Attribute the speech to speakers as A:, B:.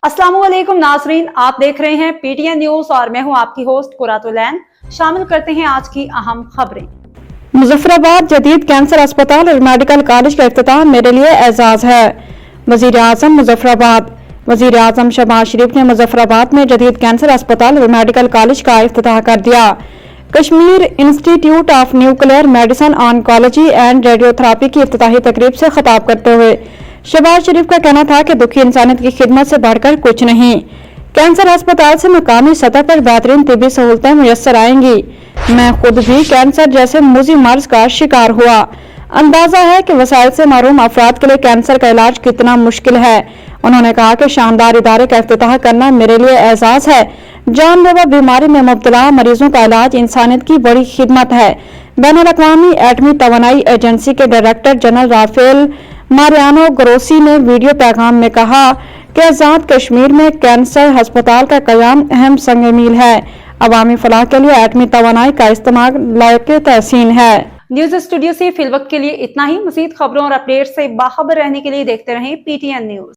A: अस्सलाम वालेकुम नाजरीन, आप देख रहे हैं पीटीएन न्यूज और मैं हूं आपकी होस्ट कुरातुलैन। शामिल करते हैं आज की अहम खबरें।
B: मुजफ्फराबाद जदीद कैंसर अस्पताल और मेडिकल कॉलेज का इफ्तिताह मेरे लिए एजाज है। वजीर आजम मुजफ्फराबाद। वजीर आजम शहबाज शरीफ ने मुजफ्फराबाद में जदीद कैंसर अस्पताल और मेडिकल कॉलेज का इफ्तिताह कर दिया। Kashmir institute of nuclear medicine oncology and radiotherapy की इफ्तिताही तकरीब से खिताब करते हुए शहबाज शरीफ का कहना था कि दुखी इंसानियत की खिदमत से बढ़कर कुछ नहीं। कैंसर अस्पताल से मुकामी सतह पर बेहतरीन तिब्बी सहूलतें मुयस्सर आएंगी। मैं खुद भी कैंसर जैसे मुजी मर्ज का शिकार हुआ। अंदाजा है कि वसाइल से महरूम अफराद के लिए कैंसर का इलाज कितना मुश्किल है। उन्होंने कहा कि शानदार इदारे का इफ्तिताह करना मेरे लिए एहसास है। जानलेवा बीमारी में मुब्तला मरीजों का इलाज इंसानियत की बड़ी खिदमत है। बैनुल-अक़वामी एटमी तवानाई एजेंसी के director general Rafael Mariano Grossi ने वीडियो पैगाम में कहा कि आजाद कश्मीर में कैंसर अस्पताल का कयाम अहम संग मील है। अवामी फलाह के लिए एटमी तवानाई का इस्तेमाल लायक तहसीन है।
A: न्यूज स्टूडियो से फिलवक्त के लिए इतना ही। मजीद खबरों और अपडेट से बाखबर रहने के लिए देखते रहें पीटीएन न्यूज।